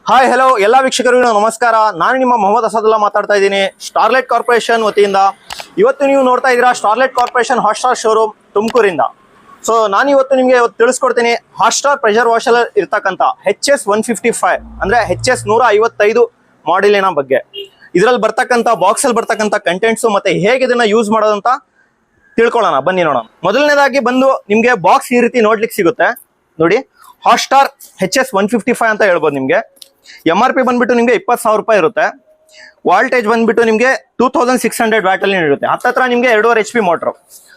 Hi hello ಎಲ್ಲ ವೀಕ್ಷಕರಿಗೂ ನಮಸ್ಕಾರ. ನಾನು ನಿಮ್ಮ ಮೊಹಮ್ಮದ್ ಅಸದುಲ್ಲಾ ಮಾತಾಡ್ತಾ ಇದ್ದೀನಿ ಸ್ಟಾರ್ಲೆಟ್ ಕಾರ್ಪೊರೇಷನ್ ವತಿಯಿಂದ. ಇವತ್ತು ನೀವು ನೋಡ್ತಾ ಇದ್ದೀರಾ ಸ್ಟಾರ್ಲೆಟ್ ಕಾರ್ಪೊರೇಷನ್ ಹಾಟ್ಸ್ಟಾರ್ ಶೋರೂಮ್ ತುಮಕೂರಿಂದ. ಸೊ ನಾನು ಇವತ್ತು ತಿಳಿಸ್ಕೊಡ್ತೀನಿ ಹಾಟ್ಸ್ಟಾರ್ ಪ್ರೆಷರ್ ವಾಷರ್ ಇರ್ತಕ್ಕಂಥ HS155 ಅಂದ್ರೆ HS 155 ಮಾಡೆಲಿನ ಬಗ್ಗೆ. ಇದರಲ್ಲಿ ಬರ್ತಕ್ಕಂಥ ಬಾಕ್ಸ್ ಅಲ್ಲಿ ಬರ್ತಕ್ಕಂಥ ಕಂಟೆಂಟ್ಸ್ ಮತ್ತೆ ಹೇಗೆ ಇದನ್ನ ಯೂಸ್ ಮಾಡೋದಂತ ತಿಳ್ಕೊಳ್ಳೋಣ, ಬನ್ನಿ ನೋಡೋಣ. ಮೊದಲನೇದಾಗಿ ಬಂದು ನಿಮ್ಗೆ ಬಾಕ್ಸ್ ಈ ರೀತಿ ನೋಡ್ಲಿಕ್ಕೆ ಸಿಗುತ್ತೆ ನೋಡಿ. ಹಾಟ್ಸ್ಟಾರ್ HS155 ಅಂತ ಹೇಳ್ಬೋದು. ನಿಮ್ಗೆ MRP ಬಂದ್ಬಿಟ್ಟು ನಿಮ್ಗೆ 20,000 ರೂಪಾಯಿ ಇರುತ್ತೆ. ವಾಲ್ಟೇಜ್ ಬಂದ್ಬಿಟ್ಟು ನಿಮ್ಗೆ 2600 ವ್ಯಾಟ್ ಅಲ್ಲಿ ಇರುತ್ತೆ. ಹತ್ತತ್ರ ನಿಮ್ಗೆ 2.5 HP ಮೋಟರ್.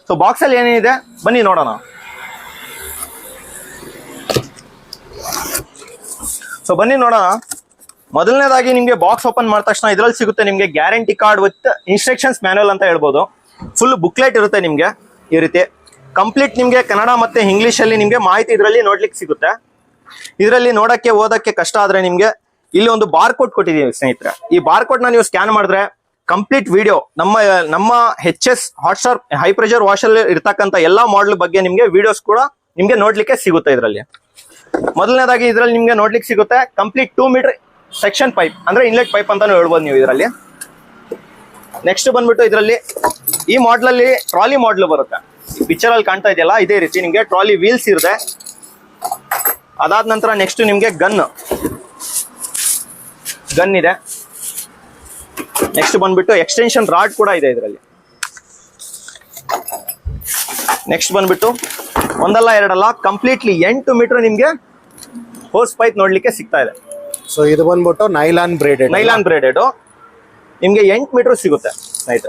ಸೊ ಬಾಕ್ಸ್ ಅಲ್ಲಿ ಏನೇನಿದೆ ಬನ್ನಿ ನೋಡೋಣ. ಸೊ ಬನ್ನಿ ನೋಡೋಣ. ಮೊದಲನೇದಾಗಿ ನಿಮ್ಗೆ ಬಾಕ್ಸ್ ಓಪನ್ ಮಾಡಿದ ತಕ್ಷಣ ಇದ್ರಲ್ಲಿ ಸಿಗುತ್ತೆ ನಿಮ್ಗೆ guarantee card with instructions manual ಅಂತ ಹೇಳ್ಬೋದು. ಫುಲ್ ಬುಕ್ಲೆಟ್ ಇರುತ್ತೆ ನಿಮ್ಗೆ ಈ ರೀತಿ. ಕಂಪ್ಲೀಟ್ ನಿಮ್ಗೆ ಕನ್ನಡ ಮತ್ತೆ ಇಂಗ್ಲಿಷ್ ಅಲ್ಲಿ ನಿಮ್ಗೆ ಮಾಹಿತಿ ಇದರಲ್ಲಿ ನೋಡ್ಲಿಕ್ಕೆ ಸಿಗುತ್ತೆ. ಇದರಲ್ಲಿ ನೋಡಕ್ಕೆ ಓದಕ್ಕೆ ಕಷ್ಟ ಆದ್ರೆ ನಿಮ್ಗೆ ಇಲ್ಲಿ ಒಂದು ಬಾರ್ ಕೋಡ್ ಕೊಟ್ಟಿದ್ದೀವಿ ಸ್ನೇಹಿತರೆ. ಈ ಬಾರ್ ಕೋಡ್ ನ ನೀವು ಸ್ಕ್ಯಾನ್ ಮಾಡಿದ್ರೆ ಕಂಪ್ಲೀಟ್ ವಿಡಿಯೋ ನಮ್ಮ HS Hotstar high pressure washer ಇರ್ತಕ್ಕಂಥ ಎಲ್ಲಾ ಮಾಡೆಲ್ ಬಗ್ಗೆ ನಿಮ್ಗೆ ವಿಡಿಯೋಸ್ ಕೂಡ ನಿಮ್ಗೆ ನೋಡ್ಲಿಕ್ಕೆ ಸಿಗುತ್ತೆ ಇದರಲ್ಲಿ. ಮೊದಲನೇದಾಗಿ ಇದರಲ್ಲಿ ನಿಮ್ಗೆ ನೋಡ್ಲಿಕ್ಕೆ ಸಿಗುತ್ತೆ ಕಂಪ್ಲೀಟ್ 2 ಮೀಟರ್ ಸೆಕ್ಷನ್ ಪೈಪ್ ಅಂದ್ರೆ ಇನ್ಲೆಟ್ ಪೈಪ್ ಅಂತಾನು ಹೇಳ್ಬೋದು ನೀವು ಇದರಲ್ಲಿ. ನೆಕ್ಸ್ಟ್ ಬಂದ್ಬಿಟ್ಟು ಇದರಲ್ಲಿ ಈ ಮಾಡೆಲ್ ಅಲ್ಲಿ ಟ್ರಾಲಿ ಮಾಡೆಲ್ ಬರುತ್ತೆ. ಪಿಕ್ಚರ್ ಅಲ್ಲಿ ಕಾಣ್ತಾ ಇದೆಯಲ್ಲ ಇದೇ ರೀತಿ ನಿಮ್ಗೆ ಟ್ರಾಲಿ ವೀಲ್ಸ್ ಇರುತ್ತೆ. ಅದಾದ ನಂತರ ನೆಕ್ಸ್ಟ್ ನಿಮ್ಗೆ ಗನ್ ಇದೆ. ನೆಕ್ಸ್ಟ್ ಬಂದ್ಬಿಟ್ಟು ಎಕ್ಸ್ಟೆನ್ಷನ್ ರಾಡ್ ಕೂಡ ಇದೆ ಇದರಲ್ಲಿ. ನೆಕ್ಸ್ಟ್ ಬಂದ್ಬಿಟ್ಟು ಒಂದಲ್ಲ ಎರಡಲ್ಲ ಕಂಪ್ಲೀಟ್ಲಿ 8 ಮೀಟರ್ ನಿಮ್ಗೆ ಹೋಸ್ ಪೈಪ್ ನೋಡ್ಲಿಕ್ಕೆ ಸಿಗ್ತಾ ಇದೆ. ಸೊ ಇದು ಬಂದ್ಬಿಟ್ಟು ನೈಲಾನ್ ಬ್ರೇಡೆಡ್ ನಿಮ್ಗೆ 8 ಮೀಟರ್ ಸಿಗುತ್ತೆ.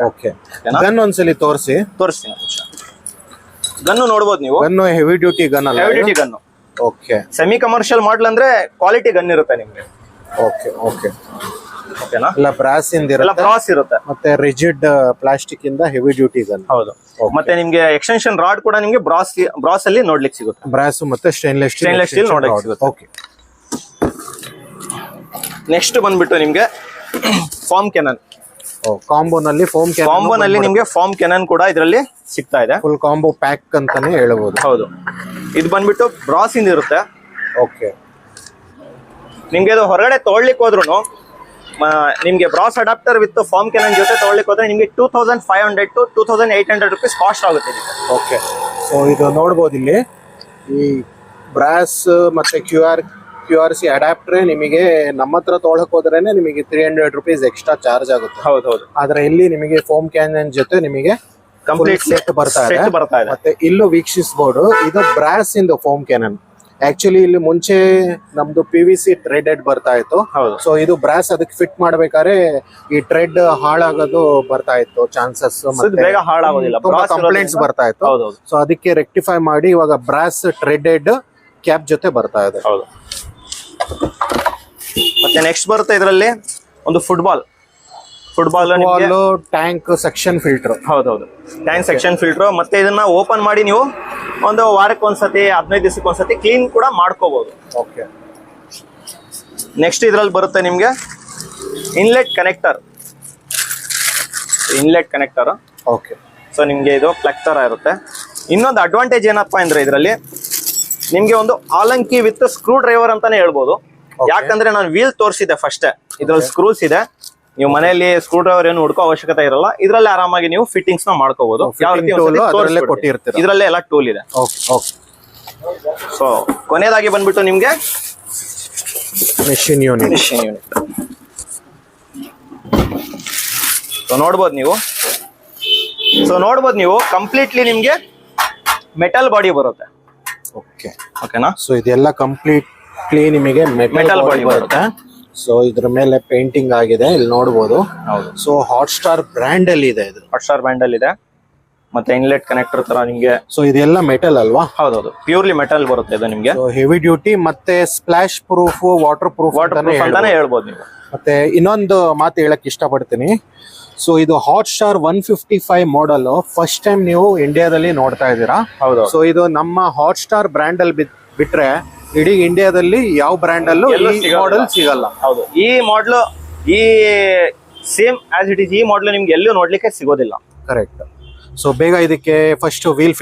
ಓಕೆ, ಗನ್ ಒಂದ್ಸಲಿ ತೋರಿಸ್ತೀನಿ. ಗನ್ನು ನೋಡ್ಬೋದು ನೀವು. ಗನ್ನು ಹೆವಿ ಡ್ಯೂಟಿ ಗನ್ ಅಲ್ಲ? Heavy duty gun. Okay, semi commercial model ಅಂದ್ರೆ ಕ್ವಾಲಿಟಿ ಗನ್ ಇರುತ್ತೆ ನಿಮ್ಗೆ. ಓಕೆ ಓಕೆ ಓಕೆನಾ? ಎಲ್ಲ ಬ್ರಾಸ್ ಇಂದ ಇರುತ್ತೆ ಮತ್ತೆ ರಿಜಿಡ್ ಪ್ಲಾಸ್ಟಿಕ್ ಇಂದ ಹೆವಿ ಡ್ಯೂಟಿ ಗನ್. ಹೌದು. ಮತ್ತೆ ನಿಮ್ಗೆ ಎಕ್ಸ್ಟೆನ್ಷನ್ ರಾಡ್ ಕೂಡ ನಿಮ್ಗೆ ಬ್ರಾಸ್ ಅಲ್ಲಿ ನೋಡ್ಲಿಕ್ಕೆ ಸಿಗುತ್ತೆ. ಬ್ರಾಸ್ ಮತ್ತೆ ಸ್ಟೇನ್ಲೆಸ್ ಸ್ಟೀಲ್ ನೋಡ್ಲಿಕ್ಕೆ ಸಿಗುತ್ತೆ. ಓಕೆ, ನೆಕ್ಸ್ಟ್ ಬಂದ್ಬಿಟ್ಟು ನಿಮ್ಗೆ ಫಾರ್ಮ್ ಕೆನನ್. ಕಾಂಬೋನಲ್ಲಿ ಕಾಂಬೋನಲ್ಲಿ ನಿಮ್ಗೆ ಫಾರ್ಮ್ ಕೆನನ್ ಕೂಡ ಇದರಲ್ಲಿ ಸಿಗ್ತಾ ಇದೆ. ಫುಲ್ ಕಾಂಬೋ ಪ್ಯಾಕ್ ಅಂತಾನೆ ಹೇಳ್ಬೋದು. ಹೌದು. ಇದು ಬಂದ್ಬಿಟ್ಟು ಬ್ರಾಸ್ ಇಂದ ಇರುತ್ತೆ. ಓಕೆ, ನಿಮ್ಗೆ ಇದು ಹೊರಗಡೆ ತಗೊಳ್ಲಿಕ್ಕೆ ಹೋದ್ರು ನಿಮ್ಗೆ ಬ್ರಾಸ್ ಅಡಾಪ್ಟರ್ ವಿತ್ ಫಾರ್ಮ್ ಕೆನನ್ ಜೊತೆ ತಗೊಳ್ಲಿಕ್ಕೆ ಹೋದ್ರೆ ನಿಮ್ಗೆ 2500 to 2800 ರೂಪೀಸ್ ಕಾಸ್ಟ್ ಆಗುತ್ತೆ. ಓಕೆ, ಸೊ ಇದು ನೋಡ್ಬೋದು ಇಲ್ಲಿ ಈ ಬ್ರಾಸ್ ಮತ್ತೆ QRC ಅಡಾಪ್ಟರ್ ನಿಮಗೆ ನಮ್ಮ ಹತ್ರ ತೊಗೊಳಕ್ ಹೋದ್ರೇನೆ ನಿಮಗೆ 300 ರೂಪೀಸ್ ಎಕ್ಸ್ಟ್ರಾ ಚಾರ್ಜ್ ಆಗುತ್ತೆ. ಹೌದು. ಆದ್ರೆ ಇಲ್ಲಿ ನಿಮಗೆ ಫೋಮ್ ಕ್ಯಾನನ್ ಜೊತೆ ನಿಮಗೆ ಕಂಪ್ಲೀಟ್ ಸೆಟ್ ಬರ್ತಾ ಇದೆ. ಮತ್ತೆ ಇಲ್ಲೂ ವೀಕ್ಷಿಸಬಹುದು, ಇದು ಬ್ರಾಸ್ ಇಂದ ಫೋಮ್ ಕ್ಯಾನನ್. ಆಕ್ಚುಲಿ ಇಲ್ಲಿ ಮುಂಚೆ ನಮ್ದು PVC ಥ್ರೆಡೆಡ್ ಬರ್ತಾ ಇತ್ತು. ಸೊ ಇದು ಬ್ರಾಸ್ ಅದಕ್ಕೆ ಫಿಟ್ ಮಾಡ್ಬೇಕಾದ್ರೆ ಈ ಥ್ರೆಡ್ ಹಾಳಾಗೋದು ಬರ್ತಾ ಇತ್ತು ಚಾನ್ಸಸ್, ಕಂಪ್ಲೇಂಟ್ಸ್ ಬರ್ತಾ ಇತ್ತು. ಸೊ ಅದಕ್ಕೆ ರೆಕ್ಟಿಫೈ ಮಾಡಿ ಇವಾಗ ಬ್ರಾಸ್ ಥ್ರೆಡೆಡ್ ಕ್ಯಾಪ್ ಜೊತೆ ಬರ್ತಾ ಇದೆ. ಮತ್ತೆ ನೆಕ್ಸ್ಟ್ ಬರುತ್ತೆ ಇದರಲ್ಲಿ ಒಂದು ಫುಟ್ಬಾಲ್ ಟ್ಯಾಂಕ್ ಸೆಕ್ಷನ್ ಫಿಲ್ಟರ್. ಹೌದೌದು, ಟ್ಯಾಂಕ್ ಸೆಕ್ಷನ್ ಫಿಲ್ಟರ್. ಮತ್ತೆ ಇದನ್ನ ಓಪನ್ ಮಾಡಿ ನೀವು ಒಂದು ವಾರಕ್ಕೆ ಒಂದ್ಸತಿ 15 ದಿವಸಕ್ಕೆ ಒಂದ್ಸತಿ ಕ್ಲೀನ್ ಕೂಡ ಮಾಡ್ಕೋಬಹುದು. ಓಕೆ, ನೆಕ್ಸ್ಟ್ ಇದ್ರಲ್ಲಿ ಬರುತ್ತೆ ನಿಮ್ಗೆ ಇನ್ಲೆಟ್ ಕನೆಕ್ಟರ್. ಓಕೆ, ಸೊ ನಿಮ್ಗೆ ಇದು ಪ್ಲಗ್ ತರ ಇರುತ್ತೆ. ಇನ್ನೊಂದು ಅಡ್ವಾಂಟೇಜ್ ಏನಪ್ಪಾ ಅಂದ್ರೆ ಇದರಲ್ಲಿ ನಿಮ್ಗೆ ಒಂದು ಆಲಂಕಿ ವಿತ್ ಸ್ಕ್ರೂ ಡ್ರೈವರ್ ಅಂತಾನೆ ಹೇಳ್ಬೋದು. ಯಾಕಂದ್ರೆ ನಾನು ವೀಲ್ ತೋರಿಸಿದೆ ಫಸ್ಟ್, ಇದ್ರಲ್ಲಿ ಸ್ಕ್ರೂಸ್ ಇದೆ. ನೀವು ಮನೆಯಲ್ಲಿ ಸ್ಕ್ರೂ ಡ್ರೈವರ್ ಏನು ಹುಡ್ಕೋ ಅವಶ್ಯಕತೆ ಇರಲ್ಲ. ಇದ್ರಲ್ಲಿ ಆರಾಮಾಗಿ ನೀವು ಫಿಟ್ಟಿಂಗ್ಸ್ ನ ಮಾಡ್ಕೋಬಹುದು. ಇದ್ರಲ್ಲೇ ಎಲ್ಲ ಟೂಲ್ ಇದೆ. ಸೊ ಕೊನೆಯದಾಗಿ ಬಂದ್ಬಿಟ್ಟು ನಿಮ್ಗೆ ಮೆಷಿನ್ ಯೂನಿಟ್. ಸೊ ನೋಡ್ಬೋದು ನೀವು ಕಂಪ್ಲೀಟ್ಲಿ ನಿಮ್ಗೆ ಮೆಟಲ್ ಬಾಡಿ ಬರುತ್ತೆ. ಓಕೆನಾ? ಸೊ ಇದೆಲ್ಲ ಕಂಪ್ಲೀಟ್ಲಿ ನಿಮಗೆ ಮೆಟಲ್ ಬಾಡಿ ಬರುತ್ತೆ. ಸೊ ಇದ್ರ ಮೇಲೆ ಪೇಂಟಿಂಗ್ ಆಗಿದೆ, ಇಲ್ಲಿ ನೋಡಬಹುದು. ಸೊ ಹಾಟ್ಸ್ಟಾರ್ ಬ್ರ್ಯಾಂಡ್ ಅಲ್ಲಿ ಇದೆ. ಇದು ಹಾಟ್ಸ್ಟಾರ್ ಬ್ರ್ಯಾಂಡ್ ಅಲ್ಲಿ ಇದೆ. ಮತ್ತೆ ಇನ್ಲೆಟ್ ಕನೆಕ್ಟರ್ ತರ ನಿಮ್ಗೆ. ಸೊ ಇದೆಲ್ಲ ಮೆಟಲ್ ಅಲ್ವಾ? ಹೌದೌದು, ಪ್ಯೂರ್ಲಿ ಮೆಟಲ್ ಬರುತ್ತೆ ಇದು ನಿಮ್ಗೆ. ಹೆವಿ ಡ್ಯೂಟಿ ಮತ್ತೆ ಸ್ಪ್ಲಾಶ್ ಪ್ರೂಫ್, ವಾಟರ್ ಪ್ರೂಫ್ ಅಂತಾನೆ ಹೇಳ್ಬೋದು ನೀವು. ಮತ್ತೆ ಇನ್ನೊಂದು ಮಾತು ಹೇಳಕ್ ಇಷ್ಟಪಡ್ತೀನಿ. ಸೊ ಇದು ಹಾಟ್ಸ್ಟಾರ್ 155 ಮಾಡೆಲ್ ಫಸ್ಟ್ ಟೈಮ್ ನೀವು ಇಂಡಿಯಾದಲ್ಲಿ ನೋಡ್ತಾ ಇದ್ದೀರಾ. ಹೌದು. ಸೊ ಇದು ನಮ್ಮ ಹಾಟ್ಸ್ಟಾರ್ ಬ್ರ್ಯಾಂಡ್ ಅಲ್ಲಿ ಬಿಟ್ರೆ ಇಡೀ ಇಂಡಿಯಾದಲ್ಲಿ ಯಾವ ಬ್ರ್ಯಾಂಡ್ ಅಲ್ಲೂ ಈ ಮಾಡೆಲ್ ಸಿಗಲ್ಲ. ಹೌದು, ಈ model same as it is ಈ ಮಾಡೆಲ್ ನಿಮ್ಗೆ ಎಲ್ಲೂ ನೋಡ್ಲಿಕ್ಕೆ ಸಿಗೋದಿಲ್ಲ. ಕರೆಕ್ಟ್. ಸೊ ಬೇಗ ಇದಕ್ಕೆ ಫಸ್ಟ್ ವೀಲ್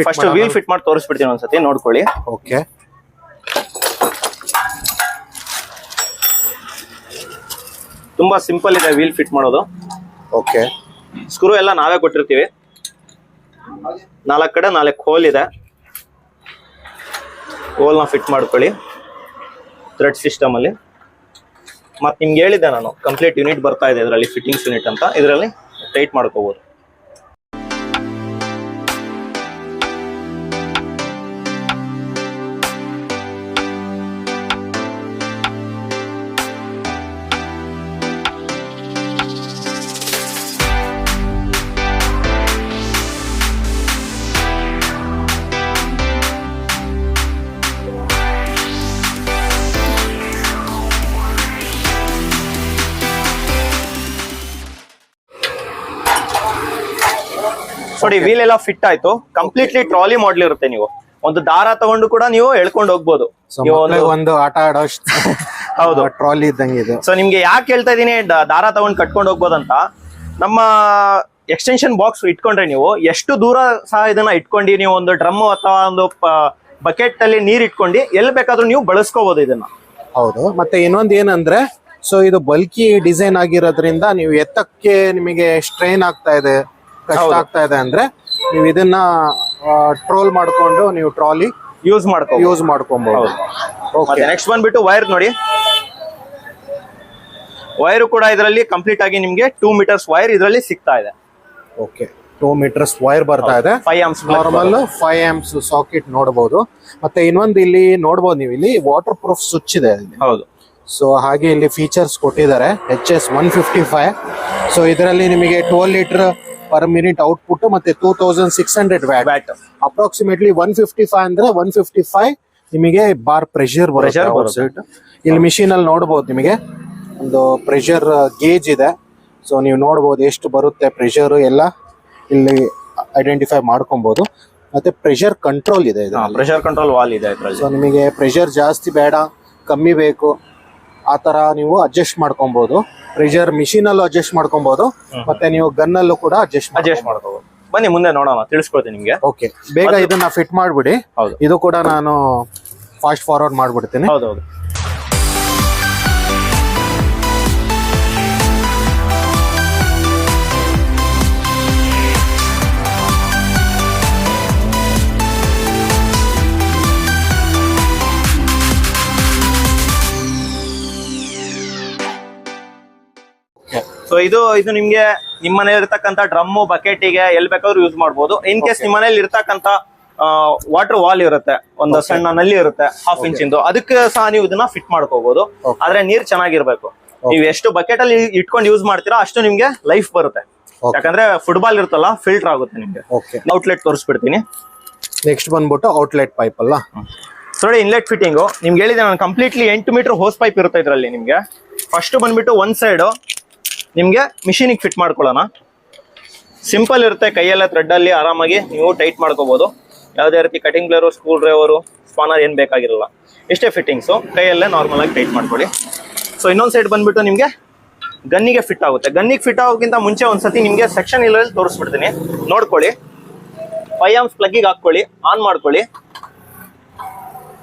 ಫಿಟ್ ಮಾಡಿ ತೋರಿಸ್ಬಿಡ್ತೀನಿ ಒಂದ್ಸತಿ, ನೋಡ್ಕೊಳ್ಳಿ. ಓಕೆ, ತುಂಬಾ ಸಿಂಪಲ್ ಇದೆ ವೀಲ್ ಫಿಟ್ ಮಾಡೋದು. ಓಕೆ, ಸ್ಕ್ರೂ ಎಲ್ಲ ನಾವೇ ಕೊಟ್ಟಿರ್ತೀವಿ. 4 ಕಡೆ 4 ಹೋಲ್ ಇದೆ. ಹೋಲ್ನ ಫಿಟ್ ಮಾಡ್ಕೊಳ್ಳಿ ಥ್ರೆಡ್ ಸಿಸ್ಟಮ್ ಅಲ್ಲಿ. ಮತ್ತೆ ನಿಮ್ಗೆ ಹೇಳಿದ್ದೆ ನಾನು, ಕಂಪ್ಲೀಟ್ ಯೂನಿಟ್ ಬರ್ತಾ ಇದೆ ಇದರಲ್ಲಿ, ಫಿಟ್ಟಿಂಗ್ಸ್ ಯೂನಿಟ್ ಅಂತ. ಇದರಲ್ಲಿ ಟೈಟ್ ಮಾಡ್ಕೋಬಹುದು. ನೋಡಿ ವೀಲ್ ಎಲ್ಲ ಫಿಟ್ ಆಯ್ತು. ಕಂಪ್ಲೀಟ್ಲಿ ಟ್ರಾಲಿ ಮಾಡಲ್ ಇರುತ್ತೆ. ನೀವು ಒಂದು ದಾರ ತಗೊಂಡು ಕೂಡ ನೀವು ಎಳ್ಕೊಂಡು ಹೋಗ್ಬೋದು. ಒಂದು ಆಟ ಆಡೋ ಹೌದು, ಟ್ರಾಲಿ ಇದ್ದಂಗೆ ಇದು. ಸೊ ನಿಮ್ಗೆ ಯಾಕೆ ಹೇಳ್ತಾ ಇದೀನಿ ದಾರ ತಗೊಂಡು ಕಟ್ಕೊಂಡು ಹೋಗ್ಬೋದಂತ, ನಮ್ಮ ಎಕ್ಸ್ಟೆನ್ಷನ್ ಬಾಕ್ಸ್ ಇಟ್ಕೊಂಡ್ರೆ ನೀವು ಎಷ್ಟು ದೂರ ಸಹ ಇದನ್ನ ಇಟ್ಕೊಂಡು ನೀವು ಒಂದು ಡ್ರಮ್ ಅಥವಾ ಒಂದು ಬಕೆಟ್ ಅಲ್ಲಿ ನೀರ್ ಇಟ್ಕೊಂಡು ಎಲ್ಲಿ ಬೇಕಾದ್ರೂ ನೀವು ಬಳಸ್ಕೋಬಹುದು ಇದನ್ನ. ಹೌದು, ಮತ್ತೆ ಇನ್ನೊಂದು ಏನಂದ್ರೆ, ಸೊ ಇದು ಬಲ್ಕಿ ಡಿಸೈನ್ ಆಗಿರೋದ್ರಿಂದ ನೀವು ಎತ್ತಕ್ಕೆ ನಿಮಗೆ ಸ್ಟ್ರೈನ್ ಆಗ್ತಾ ಇದೆ, ಕಷ್ಟ ಆಗ್ತಾ ಇದೆ ಅಂದ್ರೆ ನೀವು ಇದನ್ನ ಟ್ರೋಲ್ ಮಾಡ್ಕೊಂಡು ನೀವು ಟ್ರಾಲಿ ಯೂಸ್ ಮಾಡ್ಕೊಬಹುದು. ಓಕೆ, ನೆಕ್ಸ್ಟ್ ಬಂದ್ಬಿಟ್ಟು ವೈರ್ ನೋಡಿ. ವೈರ್ ಕೂಡ ಇದರಲ್ಲಿ ಕಂಪ್ಲೀಟ್ ಆಗಿ ನಿಮ್ಗೆ 2 ಮೀಟರ್ಸ್ ವೈರ್ ಇದರಲ್ಲಿ ಸಿಗ್ತಾ ಇದೆ. ಓಕೆ, 2 ಮೀಟರ್ಸ್ ವೈರ್ ಬರ್ತಾ ಇದೆ. 5 amps ನಾರ್ಮಲ್ 5 amps ಸಾಕೆಟ್ ನೋಡಬಹುದು. ಮತ್ತೆ ಇನ್ನೊಂದು ಇಲ್ಲಿ ನೋಡಬಹುದು, ನೀವು ಇಲ್ಲಿ ವಾಟರ್ ಪ್ರೂಫ್ ಸ್ವಿಚ್ ಇದೆ. ಹೌದು, ಸೊ ಹಾಗೆ ಇಲ್ಲಿ ಫೀಚರ್ಸ್ ಕೊಟ್ಟಿದ್ದಾರೆ HS 155. ಸೊ ಇದರಲ್ಲಿ ನಿಮಗೆ 12 ಲೀಟರ್ ಪರ್ ಮಿನಿಟ್ ಔಟ್ಪುಟ್ ಮತ್ತೆ 2600 ವ್ಯಾಟ್. ಅಪ್ರಾಕ್ಸಿಮೇಟ್ಲಿ 155 ಅಂದ್ರೆ 155 ನಿಮಗೆ ಬಾರ್ ಪ್ರೆಷರ್ ಬರುತ್ತೆ. ಇಲ್ಲಿ ಮಿಷಿನ್ ಅಲ್ಲಿ ನೋಡಬಹುದು, ನಿಮಗೆ ಒಂದು ಪ್ರೆಷರ್ ಗೇಜ್ ಇದೆ. ಸೊ ನೀವು ನೋಡಬಹುದು ಎಷ್ಟು ಬರುತ್ತೆ ಪ್ರೆಷರ್ ಎಲ್ಲ ಇಲ್ಲಿ ಐಡೆಂಟಿಫೈ ಮಾಡ್ಕೊಬಹುದು. ಮತ್ತೆ ಪ್ರೆಷರ್ ಕಂಟ್ರೋಲ್ ಇದೆ, ಪ್ರೆಷರ್ ಕಂಟ್ರೋಲ್ ವಾಲ್ ಇದೆ. ಸೊ ನಿಮಗೆ ಪ್ರೆಷರ್ ಜಾಸ್ತಿ ಬೇಡ, ಕಮ್ಮಿ ಬೇಕು, ಆ ತರ ನೀವು ಅಡ್ಜಸ್ಟ್ ಮಾಡ್ಕೊಬಹುದು. ಪ್ರೆಷರ್ ಮಿಷಿನ್ ಅಲ್ಲೂ ಅಡ್ಜಸ್ಟ್ ಮಾಡ್ಕೊಬಹುದು, ಮತ್ತೆ ನೀವು ಗನ್ ಅಲ್ಲೂ ಕೂಡ ಅಡ್ಜಸ್ಟ್ ಮಾಡ್ಕೋಬಹುದು. ಬನ್ನಿ ಮುಂದೆ ನೋಡೋಣ, ತಿಳಿಸ್ಕೊಡ್ತೀನಿ ನಿಮ್ಗೆ. ಓಕೆ, ಬೇಗ ಇದನ್ನ ಫಿಟ್ ಮಾಡ್ಬಿಡಿ. ಇದು ಕೂಡ ನಾನು ಫಾಸ್ಟ್ ಫಾರ್ವರ್ಡ್ ಮಾಡ್ಬಿಡ್ತೀನಿ. ಹೌದೌದು. ಸೊ ಇದು ನಿಮ್ಗೆ ನಿಮ್ಮ ಮನೇಲಿ ಇರ್ತಕ್ಕಂಥ ಡ್ರಮ್ಮು ಬಕೆಟಿಗೆ ಎಲ್ಲಿ ಬೇಕಾದ್ರೂ ಯೂಸ್ ಮಾಡ್ಬೋದು. ಇನ್ ಕೇಸ್ ನಿಮ್ಮ ಮನೇಲಿ ಇರ್ತಕ್ಕಂಥ ವಾಟರ್ ವಾಲ್ ಇರುತ್ತೆ, ಒಂದು ಸಣ್ಣ ನಲ್ಲಿ ಇರುತ್ತೆ 1/2 ಇಂಚಿಂದು, ಅದಕ್ಕೆ ಸಹ ನೀವು ಇದನ್ನ ಫಿಟ್ ಮಾಡ್ಕೋಬಹುದು. ಆದ್ರೆ ನೀರ್ ಚೆನ್ನಾಗಿರ್ಬೇಕು. ನೀವು ಎಷ್ಟು ಬಕೆಟ್ ಅಲ್ಲಿ ಇಟ್ಕೊಂಡು ಯೂಸ್ ಮಾಡ್ತೀರಾ ಅಷ್ಟು ನಿಮ್ಗೆ ಲೈಫ್ ಬರುತ್ತೆ. ಯಾಕಂದ್ರೆ ಫುಟ್ಬಾಲ್ ಇರುತ್ತಲ್ಲ, ಫಿಲ್ಟರ್ ಆಗುತ್ತೆ ನಿಮ್ಗೆ. ಔಟ್ಲೆಟ್ ತೋರಿಸ್ಬಿಡ್ತೀನಿ. ನೆಕ್ಸ್ಟ್ ಬಂದ್ಬಿಟ್ಟು ಔಟ್ಲೆಟ್ ಪೈಪ್ ಅಲ್ಲ. ನೋಡಿ, ಇನ್ಲೆಟ್ ಫಿಟ್ಟಿಂಗು ನಿಮ್ಗೆ ಹೇಳಿದೆ ನಾನು, ಕಂಪ್ಲೀಟ್ಲಿ 8 ಮೀಟರ್ ಹೋಸ್ ಪೈಪ್ ಇರುತ್ತೆ ಇದರಲ್ಲಿ. ನಿಮ್ಗೆ ಫಸ್ಟ್ ಬಂದ್ಬಿಟ್ಟು ಒಂದ್ ಸೈಡ್ ನಿಮ್ಗೆ ಮಿಷಿನಿಗೆ ಫಿಟ್ ಮಾಡ್ಕೊಳ್ಳೋಣ. ಸಿಂಪಲ್ ಇರುತ್ತೆ, ಕೈಯೆಲ್ಲ ಥ್ರೆಡ್ ಅಲ್ಲಿ ಆರಾಮಾಗಿ ನೀವು ಟೈಟ್ ಮಾಡ್ಕೋಬಹುದು. ಯಾವುದೇ ರೀತಿ cutting player, screw driver, spanner ಏನ್ ಬೇಕಾಗಿರಲ್ಲ. ಇಷ್ಟೇ ಫಿಟ್ಟಿಂಗ್ಸು, ಕೈಯಲ್ಲೇ ನಾರ್ಮಲ್ ಆಗಿ ಟೈಟ್ ಮಾಡ್ಕೊಳ್ಳಿ. ಸೊ ಇನ್ನೊಂದ್ ಸೈಡ್ ಬಂದ್ಬಿಟ್ಟು ನಿಮ್ಗೆ ಗನ್ನಿಗೆ ಫಿಟ್ ಆಗುತ್ತೆ. ಗನ್ನಿಗೆ ಫಿಟ್ ಆಗೋಕ್ಕಿಂತ ಮುಂಚೆ ಒಂದ್ಸತಿ ನಿಮ್ಗೆ ಸೆಕ್ಷನ್ ಇಲ್ಲಲ್ಲಿ ತೋರಿಸ್ಬಿಡ್ತೀನಿ, ನೋಡ್ಕೊಳ್ಳಿ. 5 amps ಪ್ಲಗ್ಗಿಗೆ ಹಾಕೊಳ್ಳಿ, ಆನ್ ಮಾಡ್ಕೊಳ್ಳಿ,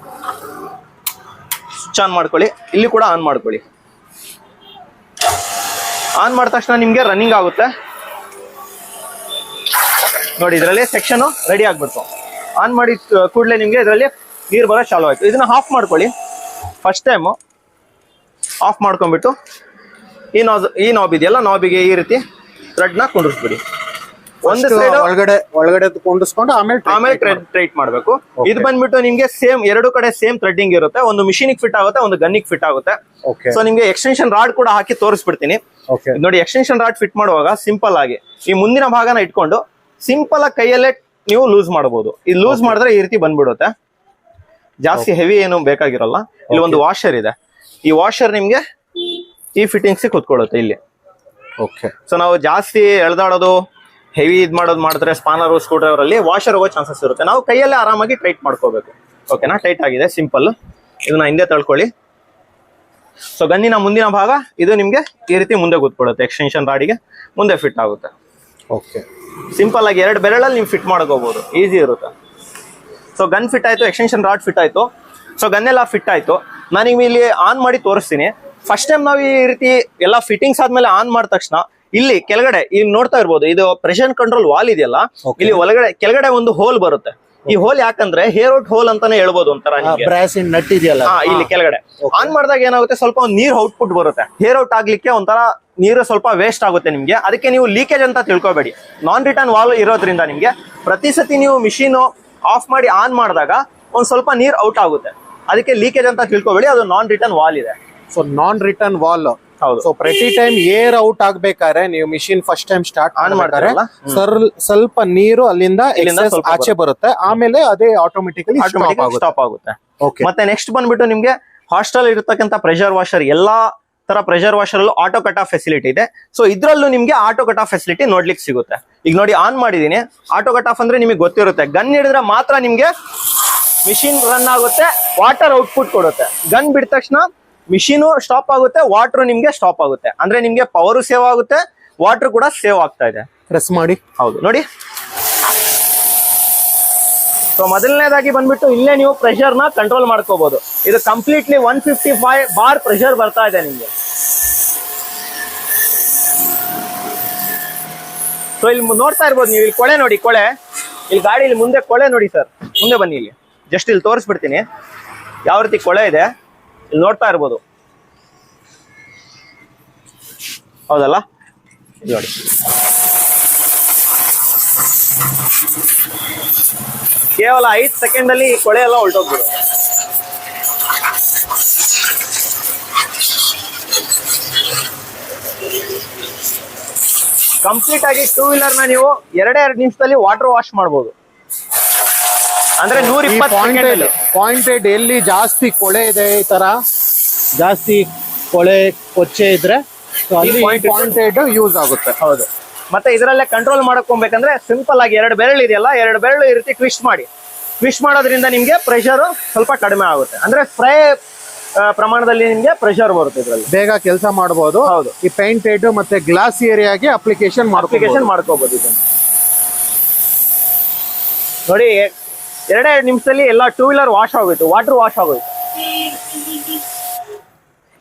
ಸ್ವಿಚ್ ಆನ್ ಮಾಡ್ಕೊಳ್ಳಿ. ಇಲ್ಲಿ ಕೂಡ ಆನ್ ಮಾಡ್ಕೊಳ್ಳಿ. ಆನ್ ಮಾಡಿದ ತಕ್ಷಣ ನಿಮ್ಗೆ ರನ್ನಿಂಗ್ ಆಗುತ್ತೆ ನೋಡಿ. ಇದರಲ್ಲಿ ಸೆಕ್ಷನ್ ರೆಡಿ ಆಗ್ಬಿಡ್ತು. ಆನ್ ಮಾಡಿ ಕೂಡಲೇ ನಿಮ್ಗೆ ಇದರಲ್ಲಿ ನೀರು ಬರೋ ಚಾಲು ಆಯ್ತು. ಇದನ್ನ ಆಫ್ ಮಾಡ್ಕೊಳ್ಳಿ. ಫಸ್ಟ್ ಟೈಮ್ ಆಫ್ ಮಾಡ್ಕೊಂಡ್ಬಿಟ್ಟು ಈ ನಾಬ್ ಇದೆಯಲ್ಲ, ನಾಬಿಗೆ ಈ ರೀತಿ ಥ್ರೆಡ್ ನ ಕುಂಡಿಸ್ಬಿಡಿ. ಒಂದು ಸೈಡ್ ಒಳಗಡೆ ಕುಂಡಿಸ್ಕೊಂಡು ಆಮೇಲೆ ಟೈಟ್ ಮಾಡ್ಬೇಕು. ಇದು ಬಂದ್ಬಿಟ್ಟು ನಿಮ್ಗೆ ಸೇಮ್ 2 ಕಡೆ ಸೇಮ್ ಥ್ರೆಡ್ಡಿಂಗ್ ಇರುತ್ತೆ. ಒಂದು ಮಿಷಿನಿಗೆ ಫಿಟ್ ಆಗುತ್ತೆ, ಒಂದು ಗನ್ನಿಗೆ ಫಿಟ್ ಆಗುತ್ತೆ. ಸೊ ನಿಮ್ಗೆ ಎಕ್ಸ್ಟೆನ್ಷನ್ ರಾಡ್ ಕೂಡ ಹಾಕಿ ತೋರಿಸ್ಬಿಡ್ತೀನಿ ನೋಡಿ. ಎಕ್ಸ್ಟೆನ್ಷನ್ ರಾಡ್ ಫಿಟ್ ಮಾಡುವಾಗ ಸಿಂಪಲ್ ಆಗಿ ಈ ಮುಂದಿನ ಭಾಗನ ಇಟ್ಕೊಂಡು ಸಿಂಪಲ್ ಆಗಿ ಕೈಯಲ್ಲೇ ನೀವು ಲೂಸ್ ಮಾಡಬಹುದು. ಇದು ಲೂಸ್ ಮಾಡಿದ್ರೆ ಈ ರೀತಿ ಬಂದ್ಬಿಡುತ್ತೆ. ಜಾಸ್ತಿ ಹೆವಿ ಏನು ಬೇಕಾಗಿರಲ್ಲ. ಇಲ್ಲಿ ಒಂದು ವಾಷರ್ ಇದೆ. ಈ ವಾಷರ್ ನಿಮ್ಗೆ ಈ ಫಿಟ್ಟಿಂಗ್ಸ್ ಕುತ್ಕೊಳ್ಳುತ್ತೆ ಇಲ್ಲಿ. ಸೊ ನಾವು ಜಾಸ್ತಿ ಎಳ್ದಾಡೋದು, ಹೆವಿ ಇದ್ ಮಾಡಿದ್ರೆ ಸ್ಪಾನರ್, ಸ್ಕ್ರೂ ಡ್ರೈವರ್ ಅಲ್ಲಿ ವಾಷರ್ ಹೋಗೋ ಚಾನ್ಸಸ್ ಇರುತ್ತೆ. ನಾವು ಕೈಯಲ್ಲೇ ಆರಾಮಾಗಿ ಟೈಟ್ ಮಾಡ್ಕೋಬೇಕು. ಓಕೆನಾ? ಟೈಟ್ ಆಗಿದೆ, ಸಿಂಪಲ್. ಇದನ್ನ ಹಿಂದೆ ತಳ್ಕೊಳ್ಳಿ. ಸೊ ಗನ್ನಿನ ಮುಂದಿನ ಭಾಗ ಇದು ನಿಮ್ಗೆ ಈ ರೀತಿ ಮುಂದೆ ಕೂತ್ಕೊಳ್ಳುತ್ತೆ. ಎಕ್ಸ್ಟೆನ್ಷನ್ ರಾಡಿಗೆ ಮುಂದೆ ಫಿಟ್ ಆಗುತ್ತೆ. ಓಕೆ, ಸಿಂಪಲ್ ಆಗಿ 2 ಬೆರಳಲ್ಲಿ ನೀವು ಫಿಟ್ ಮಾಡ್ಕೋಬಹುದು, ಈಸಿ ಇರುತ್ತೆ. ಸೊ ಗನ್ ಫಿಟ್ ಆಯ್ತು, ಎಕ್ಸ್ಟೆನ್ಷನ್ ರಾಡ್ ಫಿಟ್ ಆಯ್ತು. ಸೊ ಗನ್ನೆಲ್ಲ ಫಿಟ್ ಆಯ್ತು. ನಾನು ಇಲ್ಲಿ ಆನ್ ಮಾಡಿ ತೋರಿಸ್ತೀನಿ. ಫಸ್ಟ್ ಟೈಮ್ ನಾವು ಈ ರೀತಿ ಎಲ್ಲ ಫಿಟ್ಟಿಂಗ್ಸ್ ಆದ್ಮೇಲೆ ಆನ್ ಮಾಡಿದ ತಕ್ಷಣ ಇಲ್ಲಿ ಕೆಳಗಡೆ ಇಲ್ಲಿ ನೋಡ್ತಾ ಇರ್ಬೋದು, ಇದು ಪ್ರೆಷರ್ ಕಂಟ್ರೋಲ್ ವಾಲ್ ಇದೆಯಲ್ಲ, ಇಲ್ಲಿ ಒಳಗಡೆ ಕೆಳಗಡೆ ಒಂದು ಹೋಲ್ ಬರುತ್ತೆ. ಈ ಹೋಲ್ ಯಾಕಂದ್ರೆ ಹೇರ್ ಔಟ್ ಹೋಲ್ ಅಂತಾನೆ ಹೇಳ್ಬೋದು ಒಂಥರ. ನಟ್ ಇದೆಯಲ್ಲ ಇಲ್ಲಿ ಕೆಳಗಡೆ ಆನ್ ಮಾಡಿದಾಗ ಏನಾಗುತ್ತೆ, ಸ್ವಲ್ಪ ನೀರ್ ಔಟ್ಪುಟ್ ಬರುತ್ತೆ. ಹೇರ್ ಔಟ್ ಆಗ್ಲಿಕ್ಕೆ ಒಂಥರ ನೀರು ಸ್ವಲ್ಪ ವೇಸ್ಟ್ ಆಗುತ್ತೆ ನಿಮ್ಗೆ. ಅದಕ್ಕೆ ನೀವು ಲೀಕೇಜ್ ಅಂತ ತಿಳ್ಕೊಬೇಡಿ. ನಾನ್ ರಿಟರ್ನ್ ವಾಲ್ ಇರೋದ್ರಿಂದ ನಿಮ್ಗೆ ಪ್ರತಿ ಸತಿ ನೀವು ಮಿಷಿನ್ ಆಫ್ ಮಾಡಿ ಆನ್ ಮಾಡಿದಾಗ ಒಂದ್ ಸ್ವಲ್ಪ ನೀರ್ ಔಟ್ ಆಗುತ್ತೆ. ಅದಕ್ಕೆ ಲೀಕೇಜ್ ಅಂತ ತಿಳ್ಕೊಬೇಡಿ, ಅದು ನಾನ್ ರಿಟರ್ನ್ ವಾಲ್ ಇದೆ. ಸೊ ನಾನ್ ರಿಟರ್ನ್ ವಾಲ್. ಹೌದು. ಸೊ ಪ್ರತಿ ಟೈಮ್ ಏರ್ ಔಟ್ ಆಗ್ಬೇಕಾದ್ರೆ ನೀವು machine first time start on ಮಾಡ್ತಾರೆ ಮಾಡ್ತಾರಲ್ಲ, ಸ್ವಲ್ಪ ನೀರು ಅಲ್ಲಿಂದ ಸ್ವಲ್ಪ ಆಚೆ ಬರುತ್ತೆ, ಆಮೇಲೆ ಅದೇ ಆಟೋಮೆಟಿಕಲಿ ಸ್ಟಾಪ್ ಆಗುತ್ತೆ. ಓಕೆ. ಮತ್ತೆ ನೆಕ್ಸ್ಟ್ ಬಂದ್ಬಿಟ್ಟು ನಿಮ್ಗೆ ಹಾಸ್ಟೆಲ್ ಇರತಕ್ಕಂತ ಪ್ರೆಷರ್ ವಾಷರ್, ಎಲ್ಲಾ ತರ ಪ್ರೆಷರ್ ವಾಷರ್ ಅಲ್ಲೂ ಆಟೋ ಕಟ್ ಆಫ್ ಫೆಸಿಲಿಟಿ ಇದೆ. ಸೊ ಇದ್ರಲ್ಲೂ ನಿಮ್ಗೆ ಆಟೋ ಕಟ್ ಆಫ್ ಫೆಸಿಲಿಟಿ ನೋಡ್ಲಿಕ್ಕೆ ಸಿಗುತ್ತೆ. ಈಗ ನೋಡಿ ಆನ್ ಮಾಡಿದೀನಿ. ಆಟೋ ಕಟ್ ಆಫ್ ಅಂದ್ರೆ ನಿಮಗೆ ಗೊತ್ತಿರುತ್ತೆ, ಗನ್ ಹಿಡಿದ್ರೆ ಮಾತ್ರ ನಿಮ್ಗೆ ಮಿಷಿನ್ ರನ್ ಆಗುತ್ತೆ, ವಾಟರ್ ಔಟ್ಪುಟ್ ಕೊಡುತ್ತೆ. ಗನ್ ಬಿಟ್ಟ ತಕ್ಷಣ ಮಿಷಿನು ಸ್ಟಾಪ್ ಆಗುತ್ತೆ, ವಾಟರ್ ನಿಮ್ಗೆ ಸ್ಟಾಪ್ ಆಗುತ್ತೆ. ಅಂದ್ರೆ ನಿಮ್ಗೆ ಪವರ್ ಸೇವ್ ಆಗುತ್ತೆ, ವಾಟರ್ ಕೂಡ ಸೇವ್ ಆಗ್ತಾ ಇದೆ. ಪ್ರೆಸ್ ಮಾಡಿ. ಹೌದು ನೋಡಿ. ಸೊ ಮೊದಲನೇದಾಗಿ ಬಂದ್ಬಿಟ್ಟು ಇಲ್ಲೇ ನೀವು ಪ್ರೆಷರ್ ನ ಕಂಟ್ರೋಲ್ ಮಾಡ್ಕೋಬಹುದು. ಇದು ಕಂಪ್ಲೀಟ್ಲಿ 155 ಬಾರ್ ಪ್ರೆಷರ್ ಬರ್ತಾ ಇದೆ ನಿಮ್ಗೆ. ಸೊ ಇಲ್ಲಿ ನೋಡ್ತಾ ಇರ್ಬೋದು ನೀವು, ಇಲ್ಲಿ ಕೊಳೆ ನೋಡಿ, ಕೊಳೆ ಇಲ್ಲಿ ಗಾಡಿ ಇಲ್ಲಿ ಮುಂದೆ ಕೊಳೆ ನೋಡಿ ಸರ್. ಮುಂದೆ ಬನ್ನಿ, ಇಲ್ಲಿ ಜಸ್ಟ್ ಇಲ್ಲಿ ತೋರಿಸ್ಬಿಡ್ತೀನಿ ಯಾವ ರೀತಿ ಕೊಳೆ ಇದೆ. ಇಲ್ಲಿ ನೋಡ್ತಾ ಇರ್ಬೋದು, ಹೌದಲ್ಲ? ಇಲ್ಲಿ ನೋಡಿ, ಕೇವಲ 5 ಸೆಕೆಂಡ್ ಅಲ್ಲಿ ಈ ಕೊಳೆ ಎಲ್ಲ ಹೊರಟೋಗ್ಬಿಡುತ್ತೆ. ಕಂಪ್ಲೀಟ್ ಆಗಿ 2 ವೀಲರ್ ನ ನೀವು 2 ನಿಮಿಷದಲ್ಲಿ ವಾಟರ್ ವಾಶ್ ಮಾಡಬಹುದು. ಅಂದ್ರೆ 120 ಪಾಯಿಂಟೆಡ್ ಎಲ್ಲಿ ಜಾಸ್ತಿ ಕೊಳೆ ಇದೆ, ಈ ತರ ಜಾಸ್ತಿ ಕೊಳೆ ಕೊಚ್ಚೆ ಇದ್ರೆ ಅಲ್ಲಿ ಪಾಯಿಂಟೆಡ್ ಯೂಸ್ ಆಗುತ್ತೆ. ಹೌದು. ಮತ್ತೆ ಇದರಲ್ಲೇ ಕಂಟ್ರೋಲ್ ಮಾಡ್ಕೊಬೇಕಂದ್ರೆ ಸಿಂಪಲ್ ಆಗಿ 2 ಬೆರಳು ಇದೆಯಲ್ಲ, 2 ಬೆರಳು ಈ ರೀತಿ ಟ್ವಿಸ್ಟ್ ಮಾಡಿ. ಟ್ವಿಸ್ಟ್ ಮಾಡೋದ್ರಿಂದ ನಿಮ್ಗೆ ಪ್ರೆಷರ್ ಸ್ವಲ್ಪ ಕಡಿಮೆ ಆಗುತ್ತೆ. ಅಂದ್ರೆ ಸ್ಪ್ರೇ ಪ್ರಮಾಣದಲ್ಲಿ ನಿಮ್ಗೆ ಪ್ರೆಷರ್ ಬರುತ್ತೆ, ಇದರಲ್ಲಿ ಬೇಗ ಕೆಲಸ ಮಾಡಬಹುದು. ಹೌದು. ಈ ಪೇಂಟೆಡ್ ಮತ್ತೆ ಗ್ಲಾಸ್ ಏರಿಯಾಗೆ ಅಪ್ಲಿಕೇಶನ್ ಮಾಡ್ಕೋಬಹುದು. ಇದನ್ನು ನೋಡಿ, 2 ನಿಮಿಷದಲ್ಲಿ ಎಲ್ಲ 2 ವೀಲರ್ ವಾಶ್ ಆಗೋಯ್ತು, ವಾಟರ್ ವಾಶ್ ಆಗೋಯ್ತು.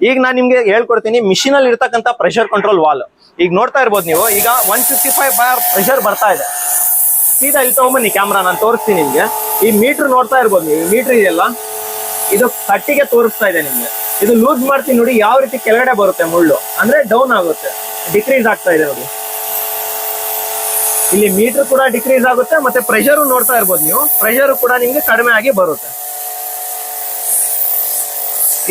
ಈಗ ನಾನು ನಿಮ್ಗೆ ಹೇಳ್ಕೊಡ್ತೀನಿ ಮಿಷಿನ್ ಅಲ್ಲಿ ಇರ್ತಕ್ಕಂಥ ಪ್ರೆಷರ್ ಕಂಟ್ರೋಲ್ ವಾಲ್. ಈಗ ನೋಡ್ತಾ ಇರ್ಬೋದು ನೀವು, ಈಗ 155 ಬಾರ್ ಪ್ರೆಷರ್ ಬರ್ತಾ ಇದೆ. ಸೀದಾ ಇಲ್ಲಿ ತಗೊಂಬನ್ನಿ ಕ್ಯಾಮ್ರಾ, ನಾನು ತೋರಿಸ್ತೀನಿ ನಿಮ್ಗೆ. ಈ ಮೀಟರ್ ನೋಡ್ತಾ ಇರ್ಬೋದು ನೀವು, ಮೀಟರ್ ಇದೆಯಲ್ಲ, ಇದು 30ಗೆ ತೋರಿಸ್ತಾ ಇದೆ ನಿಮ್ಗೆ. ಇದು ಲೂಸ್ ಮಾಡ್ತೀನಿ ನೋಡಿ, ಯಾವ ರೀತಿ ಕೆಳಗಡೆ ಬರುತ್ತೆ ಮುಳ್ಳು, ಅಂದ್ರೆ ಡೌನ್ ಆಗುತ್ತೆ, ಡಿಕ್ರೀಸ್ ಆಗ್ತಾ ಇದೆ ನೋಡಿ. ಇಲ್ಲಿ ಮೀಟರ್ ಕೂಡ ಡಿಕ್ರೀಸ್ ಆಗುತ್ತೆ, ಮತ್ತೆ ಪ್ರೆಷರ್ ನೋಡ್ತಾ ಇರ್ಬೋದು ನೀವು, ಪ್ರೆಷರ್ ಕೂಡ ನಿಮ್ಗೆ ಕಡಿಮೆ ಆಗಿ ಬರುತ್ತೆ.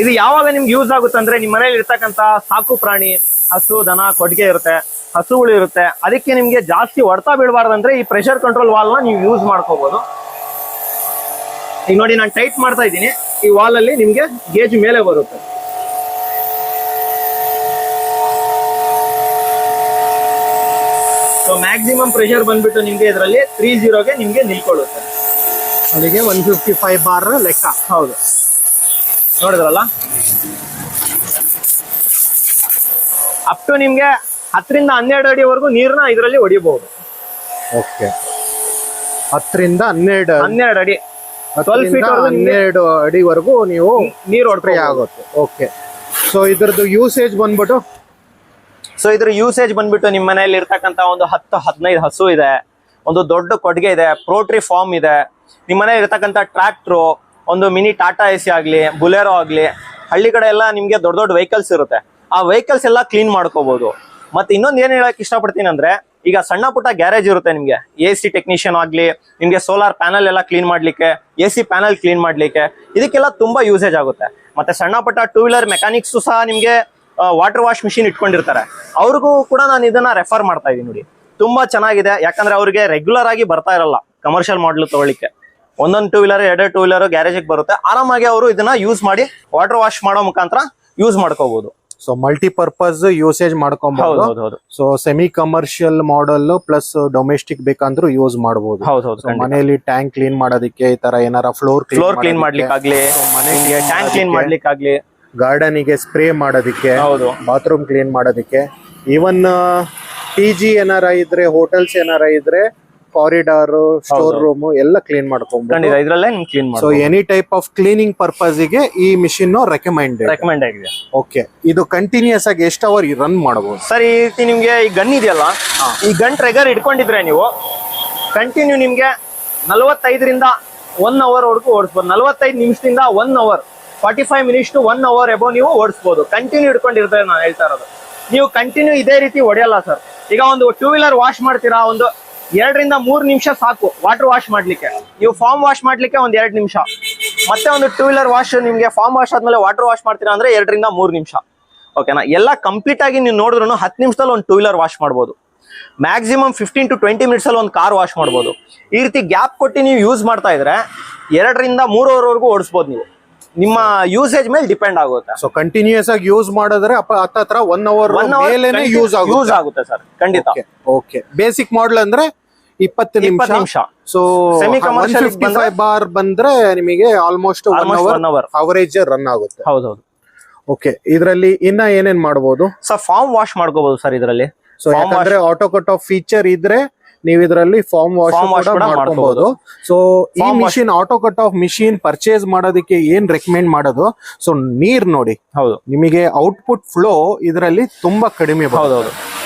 ಇದು ಯಾವಾಗ ನಿಮ್ಗೆ ಯೂಸ್ ಆಗುತ್ತೆ ಅಂದ್ರೆ, ನಿಮ್ಮ ಮನೇಲಿ ಇರ್ತಕ್ಕಂತ ಸಾಕು ಪ್ರಾಣಿ, ಹಸು, ದನ, ಕೊಟ್ಟಿಗೆ ಇರುತ್ತೆ, ಹಸುಗಳು ಇರುತ್ತೆ, ಅದಕ್ಕೆ ನಿಮ್ಗೆ ಜಾಸ್ತಿ ಹೊಡೆತ ಬೀಳಬಾರ್ದಂದ್ರೆ ಈ ಪ್ರೆಷರ್ ಕಂಟ್ರೋಲ್ ವಾಲ್ ನ ನೀವು ಯೂಸ್ ಮಾಡ್ಕೋಬಹುದು. ಈಗ ನೋಡಿ, ನಾನು ಟೈಟ್ ಮಾಡ್ತಾ ಇದ್ದೀನಿ, ಈ ವಾಲ್ ಅಲ್ಲಿ ನಿಮ್ಗೆ ಗೇಜ್ ಮೇಲೆ ಬರುತ್ತೆ. ಸೊ ಮ್ಯಾಕ್ಸಿಮಮ್ ಪ್ರೆಷರ್ ಬಂದ್ಬಿಟ್ಟು ನಿಮ್ಗೆ ಇದರಲ್ಲಿ 30ಗೆ ನಿಮ್ಗೆ ನಿಲ್ಕೊಳ್ಳುತ್ತೆ. ಅಲ್ಲಿಗೆ 155 ಬಾರ್ ಲೆಕ್ಕ. ಹೌದು, ನೋಡಿದ್ರಲ್ಲ. ಅಪ್ ಟು ನಿಮ್ಗೆ 10ರಿಂದ 12 ಅಡಿವರೆಗೂ ನೀರ್ನ ಇದರಲ್ಲಿ ಹೊಡಿಬಹುದು. ಓಕೆ, 10ರಿಂದ 12 ಅಡಿ, 12 ಫೀಟ್ 12 ಅಡಿವರೆಗೂ ನೀವು ನೀರು ಹೊಡ್ರೆ ಆಗುತ್ತೆ. ಓಕೆ. ಸೊ ಇದ್ರದ್ದು ಯೂಸೇಜ್ ಬಂದ್ಬಿಟ್ಟು, ನಿಮ್ಮ ಮನೆಯಲ್ಲಿ ಇರ್ತಕ್ಕಂಥ ಒಂದು 10-15 ಹಸು ಇದೆ, ಒಂದು ದೊಡ್ಡ ಕೊಟ್ಟಿಗೆ ಇದೆ, ಪೋಲ್ಟ್ರಿ ಫಾರ್ಮ್ ಇದೆ, ನಿಮ್ಮ ಮನೆಯಲ್ಲಿ ಇರ್ತಕ್ಕಂಥ ಟ್ರ್ಯಾಕ್ಟ್ರು, ಒಂದು ಮಿನಿ ಟಾಟಾ ಎಸಿ ಆಗ್ಲಿ, ಬುಲೆರೋ ಆಗ್ಲಿ, ಹಳ್ಳಿ ಕಡೆ ಎಲ್ಲ ನಿಮ್ಗೆ ದೊಡ್ಡ ದೊಡ್ಡ ವೆಹಿಕಲ್ಸ್ ಇರುತ್ತೆ, ಆ ವೆಹಿಕಲ್ಸ್ ಎಲ್ಲ ಕ್ಲೀನ್ ಮಾಡ್ಕೋಬಹುದು. ಮತ್ತೆ ಇನ್ನೊಂದು ಏನ್ ಹೇಳಕ್ ಇಷ್ಟಪಡ್ತೀನಿ ಅಂದ್ರೆ, ಈಗ ಸಣ್ಣ ಪುಟ್ಟ ಗ್ಯಾರೇಜ್ ಇರುತ್ತೆ ನಿಮ್ಗೆ, AC ಟೆಕ್ನಿಷಿಯನ್ ಆಗ್ಲಿ, ನಿಮ್ಗೆ ಸೋಲಾರ್ ಪ್ಯಾನಲ್ ಎಲ್ಲ ಕ್ಲೀನ್ ಮಾಡ್ಲಿಕ್ಕೆ, AC ಪ್ಯಾನಲ್ ಕ್ಲೀನ್ ಮಾಡ್ಲಿಕ್ಕೆ, ಇದಕ್ಕೆಲ್ಲ ತುಂಬಾ ಯೂಸೇಜ್ ಆಗುತ್ತೆ. ಮತ್ತೆ ಸಣ್ಣ ಪುಟ್ಟ 2 ವೀಲರ್ ಮೆಕ್ಯಾನಿಕ್ಸ್ ಸಹ ನಿಮ್ಗೆ ವಾಟರ್ ವಾಶ್ ಮಿಷಿನ್ ಇಟ್ಕೊಂಡಿರ್ತಾರೆ, ಅವ್ರಿಗೂ ಕೂಡ ನಾನು ಇದನ್ನ ರೆಫರ್ ಮಾಡ್ತಾ ಇದೀನಿ. ನೋಡಿ, ತುಂಬಾ ಚೆನ್ನಾಗಿದೆ. ಯಾಕಂದ್ರೆ ಅವ್ರಿಗೆ ರೆಗ್ಯುಲರ್ ಆಗಿ ಬರ್ತಾ ಇರಲ್ಲ ಕಮರ್ಷಿಯಲ್ ಮಾಡಲ್ ತಗೊಳ್ಳಿಕ್ಕೆ. 1 ವೀಲರ್ 2 ವೀಲರ್ ಗ್ಯಾರೇಜ್ ಬರುತ್ತೆ, ಆರಾಮಾಗಿ ಅವರು ಇದನ್ನ ಯೂಸ್ ಮಾಡಿ ವಾಟರ್ ವಾಶ್ ಮಾಡೋ ಮುಖಾಂತರ ಯೂಸ್ ಮಾಡ್ಕೋಬಹುದು. ಸೊ ಮಲ್ಟಿಪರ್ಪಸ್ ಯೂಸೇಜ್ ಮಾಡ್ಕೊಬಹುದು. So semi commercial model plus domestic ಬೇಕಂದ್ರೂ ಯೂಸ್ ಮಾಡಬಹುದು. ಮನೆಯಲ್ಲಿ ಟ್ಯಾಂಕ್ ಕ್ಲೀನ್ ಮಾಡೋದಕ್ಕೆ, ಈ ತರ ಏನಾರ ಫ್ಲೋರ್ ಕ್ಲೀನ್ ಮಾಡ್ಲಿಕ್ಕಾಗ್ಲಿ, ಮನೆಗೆ ಟ್ಯಾಂಕ್ ಕ್ಲೀನ್ ಮಾಡ್ಲಿಕ್ಕಾಗ್ಲಿ, ಗಾರ್ಡನ್ ಗೆ ಸ್ಪ್ರೇ ಮಾಡೋದಕ್ಕೆ, ಬಾತ್ರೂಮ್ ಕ್ಲೀನ್ ಮಾಡೋದಕ್ಕೆ, ಈವನ್ TG ಏನಾರ ಇದ್ರೆ, ಹೋಟೆಲ್ಸ್ ಏನಾರ ಇದ್ರೆ ಕಾರಿಡಾರ್, ಸ್ಟೋರ್ ರೂಮ್ ಎಲ್ಲ ಕ್ಲೀನ್ ಮಾಡ್ಕೊಬಹುದು. ಖಂಡಿತ ಇದ್ರಲ್ಲೇ clean so any type of cleaning purpose ಗೆ ಈ ಮಿಷಿನ್ ರೆಕಮೆಂಡ್ ಆಗಿದೆ. ಓಕೆ, ಇದು ಕಂಟಿನ್ಯೂಸ್ ಆಗಿ ಎಷ್ಟು ಅವರ್ ರನ್ ಮಾಡಬಹುದು ಸರ್? ಈ ರೀತಿ ನಿಮ್ಗೆ ಈ ಗನ್ ಇದೆಯಲ್ಲ, ಈ ಗನ್ ಟ್ರಿಗರ್ ಇಟ್ಕೊಂಡಿದ್ರೆ ನೀವು ಕಂಟಿನ್ಯೂ ನಿಮ್ಗೆ 45ರಿಂದ 1 ಅವರ್ ವರೆಗೂ ಓಡಿಸ್ಬೋದು. 45 ನಿಮಿಷದಿಂದ 1 hour, 45 minutes to 1 hour above ನೀವು ಓಡಿಸ್ಬೋದು. ಕಂಟಿನ್ಯೂ ಇಟ್ಕೊಂಡಿರ್ತಾರೆ ನಾನು ಹೇಳ್ತಾ ಇರೋದು. ನೀವು ಕಂಟಿನ್ಯೂ ಇದೇ ರೀತಿ ಹೊಡೆಯಲ್ಲ ಸರ್. ಈಗ ಒಂದು 2 ವೀಲರ್ ವಾಶ್ ಮಾಡ್ತೀರಾ, ಒಂದು 2ರಿಂದ 3 ನಿಮಿಷ ಸಾಕು ವಾಟರ್ ವಾಶ್ ಮಾಡ್ಲಿಕ್ಕೆ. ನೀವು ಫಾರ್ಮ್ ವಾಶ್ ಮಾಡ್ಲಿಕ್ಕೆ ಒಂದು 2 ನಿಮಿಷ, ಮತ್ತೆ ಒಂದು 2 ವೀಲರ್ ವಾಶ್ ನಿಮ್ಗೆ ಫಾರ್ಮ್ ವಾಶ್ ಆದ್ಮೇಲೆ ವಾಟರ್ ವಾಶ್ ಮಾಡ್ತೀರಾ ಅಂದ್ರೆ 2ರಿಂದ 3 ನಿಮಿಷ. ಓಕೆನಾ? ಎಲ್ಲ ಕಂಪ್ಲೀಟ್ ಆಗಿ ನೀವು ನೋಡಿದ್ರು 10 ನಿಮಿಷದಲ್ಲಿ ಒಂದು 2 ವೀಲರ್ ವಾಶ್ ಮಾಡ್ಬೋದು. ಮ್ಯಾಕ್ಸಿಮಮ್ 15 to 20 ಮಿನಿಟ್ಸ್ ಅಲ್ಲಿ ಒಂದು ಕಾರ್ ವಾಶ್ ಮಾಡ್ಬೋದು. ಈ ರೀತಿ ಗ್ಯಾಪ್ ಕೊಟ್ಟು ನೀವು ಯೂಸ್ ಮಾಡ್ತಾ ಇದ್ರೆ 2ರಿಂದ 3 ಅವರ್ವರೆಗೂ ಓಡಿಸ್ಬೋದು. ನೀವು ನಿಮ್ಮ ಯೂಸೇಜ್ ಮೇಲೆ ಡಿಪೆಂಡ್ ಆಗುತ್ತೆ. ಸೊ ಕಂಟಿನ್ಯೂಸ್ ಆಗಿ ಯೂಸ್ ಮಾಡಿದ್ರೆ ಹತ್ರ 1 ಅವರ್ ಮೇಲೇನೆ ಯೂಸ್ ಆಗುತ್ತೆ ಸರ್. ಖಂಡಿತ. ಓಕೆ, ಬೇಸಿಕ್ ಮಾಡೆಲ್ ಅಂದ್ರೆ 20 ನಿಮಿಷ. ಸೊ ಸೆಮಿ ಕಮರ್ಷಿಯಲ್ 55 ಬಾರ್ ಬಂದ್ರೆ ನಿಮಗೆ ಆಲ್ಮೋಸ್ಟ್ 1 ಅವರ್ ಅವರೇಜ್ ರನ್ ಆಗುತ್ತೆ. ಹೌದೌದು. ಓಕೆ, ಇದರಲ್ಲಿ ಇನ್ನ ಏನೇನ್ ಮಾಡಬಹುದು ಸರ್? ಫಾರ್ಮ್ ವಾಶ್ ಮಾಡ್ಕೋಬಹುದು ಸರ್ ಇದರಲ್ಲಿ. ಸೊ ಯಾಕಂದ್ರೆ ಆಟೋ ಕಟ್ ಆಫ್ ಫೀಚರ್ ಇದ್ರೆ ನೀವು ಇದರಲ್ಲಿ ಫಾರ್ಮ್ ವಾಶ್ ಕೂಡ ಮಾಡ್ಕೋಬಹುದು. ಸೊ ಈ machine auto cut of machine purchase ಮಾಡೋದಕ್ಕೆ ಏನ್ ರೆಕಮೆಂಡ್ ಮಾಡೋದು? ಸೊ ನೀರ್ ನೋಡಿ, ಹೌದು, ನಿಮಗೆ ಔಟ್ಪುಟ್ ಫ್ಲೋ ಇದರಲ್ಲಿ ತುಂಬಾ ಕಡಿಮೆ. ಹೌದೌದು.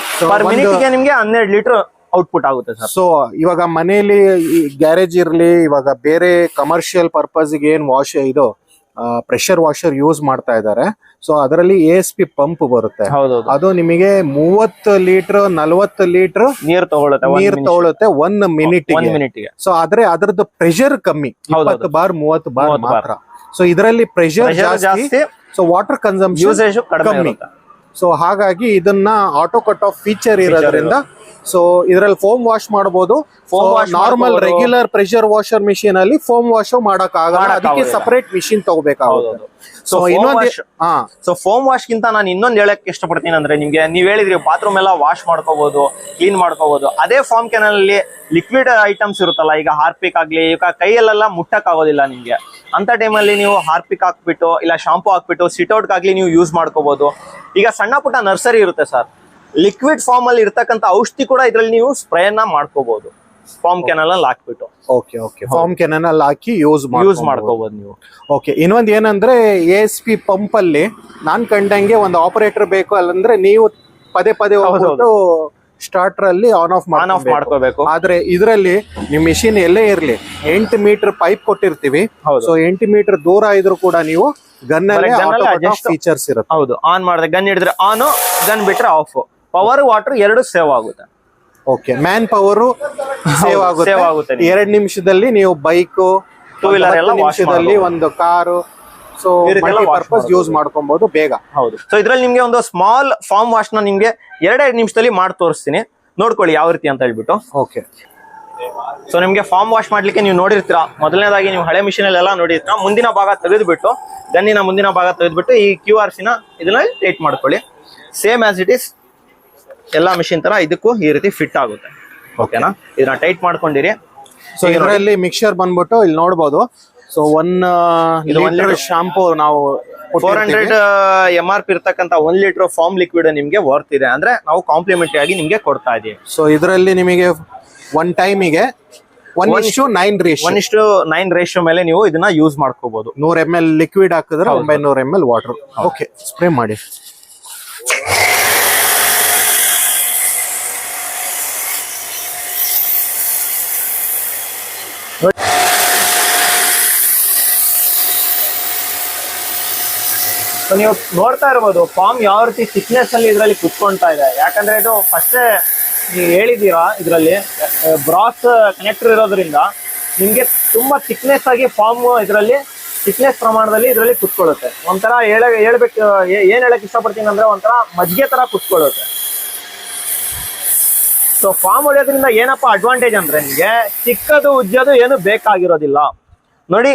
ಪರ್ ಮಿನಿಟ್ಗೆ ನಿಮಗೆ 12 ಲೀಟರ್ ಔಟ್ಪುಟ್ ಆಗುತ್ತೆ ಸರ್. ಸೊ ಇವಾಗ ಮನೆಯಲ್ಲಿ ಗ್ಯಾರೇಜ್ ಇರ್ಲಿ, ಇವಾಗ ಬೇರೆ ಕಮರ್ಷಿಯಲ್ ಪರ್ಪಸ್ ಗೆ ಏನ್ ವಾಶ್ ಇದು ಪ್ರೆಷರ್ ವಾಷರ್ ಯೂಸ್ ಮಾಡ್ತಾ ಇದ್ದಾರೆ. ಸೊ ಅದರಲ್ಲಿ ASP ಪಂಪ್ ಬರುತ್ತೆ. ಅದು ನಿಮಗೆ 30 ಲೀಟರ್ 40 ಲೀಟರ್ ನೀರ್ ತಗೊಳುತ್ತೆ 1 ಮಿನಿಟ್. ಸೊ ಆದ್ರೆ ಅದರದ್ದು ಪ್ರೆಷರ್ ಕಮ್ಮಿ, 20 ಬಾರ್ 30 ಬಾರ್ ಮಾತ್ರ. ಸೊ ಇದರಲ್ಲಿ ಪ್ರೆಷರ್ ಜಾಸ್ತಿ, ಸೊ ವಾಟರ್ ಕನ್ಸಂಪ್ಷನ್ ಕಮ್ಮಿ. ಸೊ ಹಾಗಾಗಿ ಇದನ್ನ ಆಟೋ ಕಟ್ ಆಫ್ ಫೀಚರ್ ಇರೋದ್ರಿಂದ ಸೊ ಇದರಲ್ಲಿ ಫೋಮ್ ವಾಶ್ ಮಾಡಬಹುದು. Normal regular pressure washer machine ಅಲ್ಲಿ ಫೋಮ್ ವಾಶ್ ಮಾಡಕ್ ಆಗಲ್ಲ, ಅದಕ್ಕೆ ಸಪರೇಟ್ ಮಿಷಿನ್ ತಗೋಬೇಕಾಗುತ್ತೆ. ಸೊ ಫೋಮ್ ವಾಶ್ ಗಿಂತ ನಾನು ಇನ್ನೊಂದು ಹೇಳಕ್ ಇಷ್ಟಪಡ್ತೀನಿ ಅಂದ್ರೆ, ನಿಮ್ಗೆ ನೀವ್ ಹೇಳಿದ್ರಿ ಬಾತ್ರೂಮ್ ಎಲ್ಲ ವಾಶ್ ಮಾಡ್ಕೋಬಹುದು, ಕ್ಲೀನ್ ಮಾಡ್ಕೋಬಹುದು. ಅದೇ ಫಾರ್ಮ್ ಕ್ಯಾನಲ್ ಅಲ್ಲಿ ಲಿಕ್ವಿಡ್ ಐಟಮ್ಸ್ ಇರುತ್ತಲ್ಲ, ಈಗ ಹಾರ್ಪಿಕ್ ಆಗ್ಲಿ, ಈಗ ಕೈಯಲ್ಲೆಲ್ಲ ಮುಟ್ಟಕ್ ಆಗೋದಿಲ್ಲ ನಿಮ್ಗೆ. ಅಂತ ಟೈಮಲ್ಲಿ ನೀವು ಹಾರ್ಪಿಕ್ ಹಾಕ್ಬಿಟ್ಟು ಇಲ್ಲ ಶಾಂಪೂ ಹಾಕ್ಬಿಟ್ಟು ಸಿಟ್ಔಟ್ ಆಗ್ಲಿ ನೀವು ಯೂಸ್ ಮಾಡ್ಕೋಬಹುದು. ಈಗ ಸಣ್ಣ ಪುಟ್ಟ ನರ್ಸರಿ ಇರುತ್ತೆ ಸರ್, ಲಿಕ್ವಿಡ್ ಫಾರ್ಮ್ ಅಲ್ಲಿ ಇರ್ತಕ್ಕಂಥ ಔಷಧಿ ಕೂಡ ಇದ್ರಲ್ಲಿ ನೀವು ಸ್ಪ್ರೇನ ಮಾಡ್ಕೋಬಹುದು ಫಾರ್ಮ್ ಕ್ಯಾನಲ್ ಅಲ್ಲಿ ಹಾಕ್ಬಿಟ್ಟು. ಓಕೆ, ಫಾರ್ಮ್ ಕ್ಯಾನಲ್ ಅಲ್ಲಿ ಹಾಕಿ ಯೂಸ್ ಮಾಡ್ಕೋಬಹುದು ನೀವು. ಓಕೆ, ಇನ್ನೊಂದ್ ಏನಂದ್ರೆ ASP ಪಂಪ್ ಅಲ್ಲಿ ನಾನ್ ಕಂಡಂಗೆ ಒಂದು ಆಪರೇಟರ್ ಬೇಕು ಅಲ್ಲಂದ್ರೆ ನೀವು ಪದೇ ಹೋಗ್ಬಿಟ್ಟು ಸ್ಟಾರ್ಟರ್ ಅಲ್ಲಿ ಆನ್ ಆಫ್ ಮಾಡ್ಕೋಬೇಕು. ಆದ್ರೆ ಇದರಲ್ಲಿ ನಿಮ್ ಮಿಷಿನ್ ಎಲ್ಲೇ ಇರ್ಲಿ 8 ಮೀಟರ್ ಪೈಪ್ ಕೊಟ್ಟಿರ್ತೀವಿ. ಸೊ 8 ಮೀಟರ್ ದೂರ ಇದ್ರು ಕೂಡ ನೀವು ಗನ್ ಅಲ್ಲಿ ಫೀಚರ್ಸ್ ಇರುತ್ತೆ. ಹೌದು, ಆನ್ ಮಾಡಿದ್ರೆ ಗನ್ ಹಿಡಿದ್ರೆ ಆನ್, ಗನ್ ಬಿಟ್ರೆ ಆಫ್. ಪವರ್ ವಾಟರ್ 2 ಸೇವ್ ಆಗುತ್ತೆ. ಓಕೆ, ಮ್ಯಾನ್ ಪವರ್ ಸೇವ್ ಆಗುತ್ತೆ. 2 ನಿಮಿಷದಲ್ಲಿ ನೀವು ಬೈಕ್, 2 ವೀಲರ್ ಎಲ್ಲ ನಿಮಿಷದಲ್ಲಿ ಒಂದು ಕಾರು, ಸೊ ಮಲ್ಟಿಪರ್ಪಸ್ ಯೂಸ್ ಮಾಡ್ಕೊಬಹುದು ಬೇಗ. ಹೌದು. ಸೊ ಇದ್ರಲ್ಲಿ ನಿಮ್ಗೆ ಒಂದು ಸ್ಮಾಲ್ ಫಾರ್ಮ್ ವಾಶ್ ನ ನಿಮ್ಗೆ 2 ನಿಮಿಷದಲ್ಲಿ ಮಾಡಿ ತೋರಿಸ್ತೀನಿ, ನೋಡ್ಕೊಳ್ಳಿ ಯಾವ ರೀತಿ ಅಂತ ಹೇಳ್ಬಿಟ್ಟು. ಓಕೆ, ಸೊ ನಿಮ್ಗೆ ಫಾರ್ಮ್ ವಾಶ್ ಮಾಡ್ಲಿಕ್ಕೆ ನೀವು ನೋಡಿರ್ತೀರಾ, ಮೊದಲನೇದಾಗಿ ನೀವು ಹಳೆ ಮಿಷಿನ್ ಎಲ್ಲ ನೋಡಿರ್ತೀರಾ, ಮುಂದಿನ ಭಾಗ ತೆಗೆದ್ಬಿಟ್ಟು ಗನ್ನಿನ ಮುಂದಿನ ಭಾಗ ತೆಗೆದ್ಬಿಟ್ಟು ಈ QRC ನ ಇದನ್ನ ಟೈಟ್ ಮಾಡ್ಕೊಳ್ಳಿ. ಸೇಮ್ ಆಸ್ ಇಟ್ ಇಸ್ ಎಲ್ಲಾ ಮಿಷಿನ್ ತರ ಇದಕ್ಕೂ ಈ ರೀತಿ ಫಿಟ್ ಆಗುತ್ತೆ. ಓಕೆನಾ? ಇದನ್ನ ಟೈಟ್ ಮಾಡ್ಕೊಂಡಿರಿ. ಸೊ ಇದರಲ್ಲಿ ಮಿಕ್ಸರ್ ಬಂದ್ಬಿಟ್ಟು ಇಲ್ಲಿ ನೋಡಬಹುದು. ಸೊ 1 ಲೀಟರ್ ಶಾಂಪೂ ನಾವು 400 MRP ಇರ್ತಕ್ಕಂಥ 1 ಲೀಟರ್ ಫಾರ್ಮ್ ಲಿಕ್ವಿಡ್ ನಿಮ್ಗೆ ವರ್ತ್ ಇದೆ ಅಂದ್ರೆ ನಾವು ಕಾಂಪ್ಲಿಮೆಂಟರಿ ಆಗಿ ನಿಮ್ಗೆ ಕೊಡ್ತಾ ಇದೀವಿ. ಸೊ ಇದರಲ್ಲಿ ನಿಮಗೆ ಒನ್ ಟೈಮಿಗೆ 1:9 ರೇಷಿಯೋ ಮೇಲೆ ನೀವು ಇದನ್ನ ಯೂಸ್ ಮಾಡ್ಕೋಬಹುದು. 100 ml ಲಿಕ್ವಿಡ್ ಹಾಕಿದ್ರೆ 900 ml ವಾಟರ್. ಓಕೆ, ಸ್ಪ್ರೇ ಮಾಡಿ. ನೀವು ನೋಡ್ತಾ ಇರ್ಬೋದು ಫಾರ್ಮ್ ಯಾವ ರೀತಿ ಥಿಕ್ನೆಸ್ ಅಲ್ಲಿ ಇದರಲ್ಲಿ ಕುತ್ಕೊಂತಾ ಇದೆ. ಯಾಕಂದ್ರೆ ಇದು ಫಸ್ಟ್ ನೀವು ಹೇಳಿದೀರಾ, ಇದರಲ್ಲಿ ಬ್ರಾಸ್ ಕನೆಕ್ಟರ್ ಇರೋದ್ರಿಂದ ನಿಮ್ಗೆ ತುಂಬಾ ಥಿಕ್ನೆಸ್ ಆಗಿ ಫಾರ್ಮ್ ಇದರಲ್ಲಿ ಥಿಕ್ನೆಸ್ ಪ್ರಮಾಣದಲ್ಲಿ ಇದರಲ್ಲಿ ಕುತ್ಕೊಳ್ಳುತ್ತೆ. ಒಂಥರ ಹೇಳ್ಬೇಕು ಏನ್ ಹೇಳಕ್ ಇಷ್ಟಪಡ್ತೀನಿ ಅಂದ್ರೆ ಒಂಥರ ಮಜ್ಜಿಗೆ ತರ ಕುತ್ಕೊಳ್ಳುತ್ತೆ. ಸೊ ಫಾರ್ಮ್ ಹೊಡೆಯೋದ್ರಿಂದ ಏನಪ್ಪಾ ಅಡ್ವಾಂಟೇಜ್ ಅಂದ್ರೆ ನಿಮ್ಗೆ ಚಿಕ್ಕದು ಉಜ್ಜೋದು ಏನು ಬೇಕಾಗಿರೋದಿಲ್ಲ. ನೋಡಿ,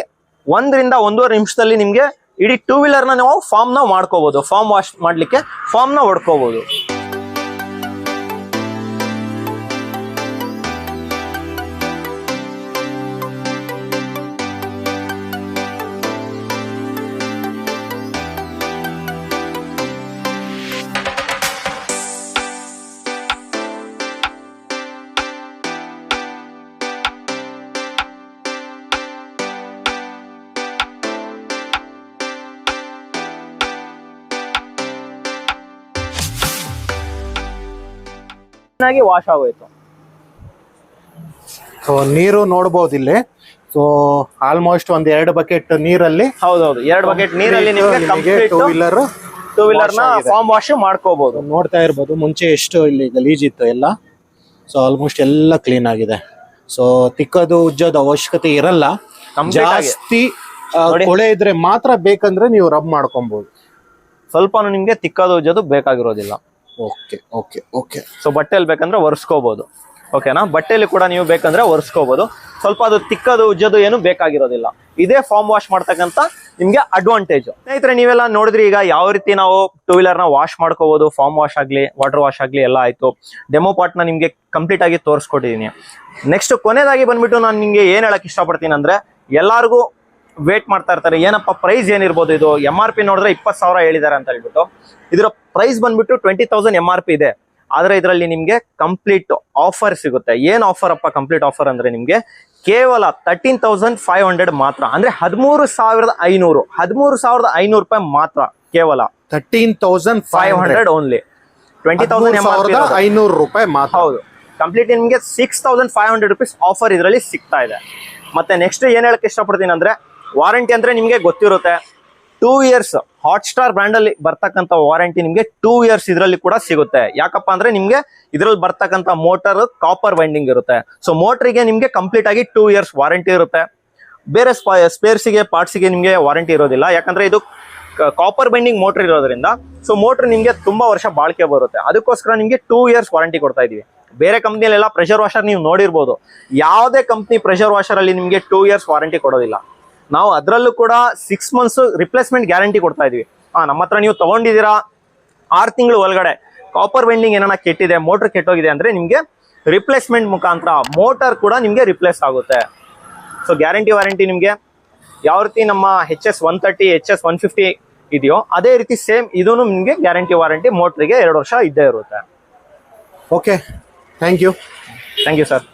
1ರಿಂದ 1.5 ನಿಮಿಷದಲ್ಲಿ ನಿಮ್ಗೆ ಇಡೀ 2 ವೀಲರ್ ನ ನಾವು ಫಾರ್ಮ್ ನ ಮಾಡ್ಕೋಬಹುದು. ಫಾರ್ಮ್ ವಾಶ್ ಮಾಡ್ಲಿಕ್ಕೆ ಫಾರ್ಮ್ ನ ಹೊಡ್ಕೋಬಹುದು. ಚೆನ್ನಾಗಿ ವಾಶ್ ಆಗೋಯ್ತು. ಸೊ ನೀರು ನೋಡ್ಬೋದು ಇಲ್ಲಿ. ಸೊ ಆಲ್ಮೋಸ್ಟ್ ಒಂದ್ 2 ಬಕೆಟ್ ನೀರಲ್ಲಿ, ಹೌದೌದು 2 ಬಕೆಟ್ ನೀರಲ್ಲಿ ನಿಮಗೆ ಟೂ ವೀಲರ್ ನ ಫಾರ್ಮ್ ವಾಶ್ ಮಾಡ್ಕೋಬಹುದು. ನೋಡ್ತಾ ಇರ್ಬೋದು ಮುಂಚೆ ಎಷ್ಟು ಇಲ್ಲಿ ಗಲೀಜಿತ್ತು ಎಲ್ಲ. ಸೊ ಆಲ್ಮೋಸ್ಟ್ ಎಲ್ಲ ಕ್ಲೀನ್ ಆಗಿದೆ. ಸೊ ತಿಕ್ಕದು ಉಜ್ಜೋದು ಅವಶ್ಯಕತೆ ಇರಲ್ಲ. ಜಾಸ್ತಿ ಕೊಳೆ ಇದ್ರೆ ಮಾತ್ರ ಬೇಕಂದ್ರೆ ನೀವು ರಬ್ ಮಾಡ್ಕೊಬಹುದು. ಸ್ವಲ್ಪ ನಿಮ್ಗೆ ತಿಕ್ಕದು ಉಜ್ಜೋದು ಬೇಕಾಗಿರೋದಿಲ್ಲ. Okay okay okay. ಸೊ ಬಟ್ಟೆಯಲ್ಲಿ ಬೇಕಂದ್ರೆ ಒರೆಸ್ಕೋಬಹುದು. ಓಕೆನಾ, ಬಟ್ಟೆಯಲ್ಲಿ ಕೂಡ ನೀವು ಬೇಕಂದ್ರೆ ಒರೆಸ್ಕೋಬಹುದು. ಸ್ವಲ್ಪ ಅದು ತಿಕ್ಕದು ಉಜ್ಜೋದು ಏನು ಬೇಕಾಗಿರೋದಿಲ್ಲ. ಇದೇ ಫಾರ್ಮ್ ವಾಶ್ ಮಾಡ್ತಕ್ಕಂಥ ನಿಮ್ಗೆ ಅಡ್ವಾಂಟೇಜ್. ಸ್ನೇಹಿತರೆ ನೀವೆಲ್ಲ ನೋಡಿದ್ರಿ ಈಗ ಯಾವ ರೀತಿ ನಾವು ಟೂ ವೀಲರ್ ನ ವಾಶ್ ಮಾಡ್ಕೋಬಹುದು. ಫಾರ್ಮ್ ವಾಶ್ ಆಗ್ಲಿ, ವಾಟರ್ ವಾಶ್ ಆಗ್ಲಿ ಎಲ್ಲ ಆಯ್ತು. ಡೆಮೋ ಪಾರ್ಟ್ ನ ನಿಮ್ಗೆ ಕಂಪ್ಲೀಟ್ ಆಗಿ ತೋರಿಸ್ಕೊಟ್ಟಿದೀನಿ. ನೆಕ್ಸ್ಟ್ ಕೊನೆಯದಾಗಿ ಬಂದ್ಬಿಟ್ಟು ನಾನು ನಿಮ್ಗೆ ಏನ್ ಹೇಳಕ್ ಇಷ್ಟಪಡ್ತೀನಿ ಅಂದ್ರೆ, ಎಲ್ಲಾರ್ಗು ವೇಟ್ ಮಾಡ್ತಾ ಇರ್ತಾರೆ ಏನಪ್ಪ ಪ್ರೈಸ್ ಏನಿರ್ಬೋದು. ಇದು MRP ನೋಡಿದ್ರೆ 20,000 ಹೇಳಿದ್ದಾರೆ ಅಂತ ಹೇಳ್ಬಿಟ್ಟು. ಇದರ ಪ್ರೈಸ್ ಬಂದ್ಬಿಟ್ಟು 20,000 MRP ಇದೆ. ಆದ್ರೆ ಇದರಲ್ಲಿ ನಿಮ್ಗೆ ಕಂಪ್ಲೀಟ್ ಆಫರ್ ಸಿಗುತ್ತೆ. ಏನ್ ಆಫರ್ ಅಪ್ಪ ಕಂಪ್ಲೀಟ್ ಆಫರ್ ಅಂದ್ರೆ ನಿಮ್ಗೆ ಕೇವಲ 13,500 ಮಾತ್ರ. ಅಂದ್ರೆ 13,500 ರೂಪಾಯಿ ಮಾತ್ರ. ಕೇವಲ 13,500 ಓನ್ಲಿ. 20,500 ರೂಪಾಯಿ ಮಾತ್ರ. ಹೌದು, ಕಂಪ್ಲೀಟ್ ನಿಮ್ಗೆ 6,500 ರುಪೀಸ್ ಆಫರ್ ಇದರಲ್ಲಿ ಸಿಗ್ತಾ ಇದೆ. ಮತ್ತೆ ನೆಕ್ಸ್ಟ್ ಏನ್ ಹೇಳಕ್ ಇಷ್ಟಪಡ್ತೀನಿ ಅಂದ್ರೆ, ವಾರಂಟಿ ಅಂದ್ರೆ ನಿಮ್ಗೆ ಗೊತ್ತಿರುತ್ತೆ 2 years. Hotstarr ಬ್ರ್ಯಾಂಡ್ ಅಲ್ಲಿ ಬರ್ತಕ್ಕಂಥ ವಾರಂಟಿ ನಿಮ್ಗೆ 2 years ಇದರಲ್ಲಿ ಕೂಡ ಸಿಗುತ್ತೆ. ಯಾಕಪ್ಪ ಅಂದ್ರೆ ನಿಮ್ಗೆ ಇದರಲ್ಲಿ ಬರ್ತಕ್ಕಂಥ ಮೋಟರ್ ಕಾಪರ್ ವೈಂಡಿಂಗ್ ಇರುತ್ತೆ. ಸೊ ಮೋಟರ್ಗೆ ನಿಮ್ಗೆ ಕಂಪ್ಲೀಟ್ ಆಗಿ 2 years ವಾರಂಟಿ ಇರುತ್ತೆ. ಬೇರೆ ಸ್ಪೇರ್ಸ್ಗೆ ಪಾರ್ಟ್ಸ್ಗೆ ನಿಮ್ಗೆ ವಾರಂಟಿ ಇರೋದಿಲ್ಲ. ಯಾಕಂದ್ರೆ ಇದು ಕಾಪರ್ ಬೈಂಡಿಂಗ್ ಮೋಟರ್ ಇರೋದ್ರಿಂದ ಸೊ ಮೋಟರ್ ನಿಮ್ಗೆ ತುಂಬಾ ವರ್ಷ ಬಾಳಿಕೆ ಬರುತ್ತೆ. ಅದಕ್ಕೋಸ್ಕರ ನಿಮ್ಗೆ 2 years ವಾರಂಟಿ ಕೊಡ್ತಾ ಇದೀವಿ. ಬೇರೆ ಕಂಪ್ನಿಯಲ್ಲೆಲ್ಲ ಪ್ರೆಷರ್ ವಾಷರ್ ನೀವು ನೋಡಿರ್ಬೋದು. ಯಾವುದೇ ಕಂಪ್ನಿ ಪ್ರೆಷರ್ ವಾಷರ್ ಅಲ್ಲಿ ನಿಮ್ಗೆ 2 years ವಾರಂಟಿ ಕೊಡೋದಿಲ್ಲ. ನಾವು ಅದರಲ್ಲೂ ಕೂಡ 6 months ರಿಪ್ಲೇಸ್ಮೆಂಟ್ ಗ್ಯಾರಂಟಿ ಕೊಡ್ತಾ ಇದೀವಿ. ನಮ್ಮ ಹತ್ರ ನೀವು ತಗೊಂಡಿದ್ದೀರಾ 6 ತಿಂಗಳು ಒಳಗಡೆ ಕಾಪರ್ ವೈಂಡಿಂಗ್ ಏನಾನ ಕೆಟ್ಟಿದೆ, ಮೋಟರ್ ಕೆಟ್ಟೋಗಿದೆ ಅಂದ್ರೆ ನಿಮ್ಗೆ ರಿಪ್ಲೇಸ್ಮೆಂಟ್ ಮುಖಾಂತರ ಮೋಟರ್ ಕೂಡ ನಿಮ್ಗೆ ರಿಪ್ಲೇಸ್ ಆಗುತ್ತೆ. ಸೊ ಗ್ಯಾರಂಟಿ ವಾರಂಟಿ ನಿಮ್ಗೆ ಯಾವ ರೀತಿ ನಮ್ಮ HS 130 HS 150 ಇದೆಯೋ ಅದೇ ರೀತಿ ಸೇಮ್ ಇದೂ ನಿಮ್ಗೆ ಗ್ಯಾರಂಟಿ ವಾರಂಟಿ ಮೋಟರ್ಗೆ 2 ವರ್ಷ ಇದ್ದೇ ಇರುತ್ತೆ. Okay, thank you sir.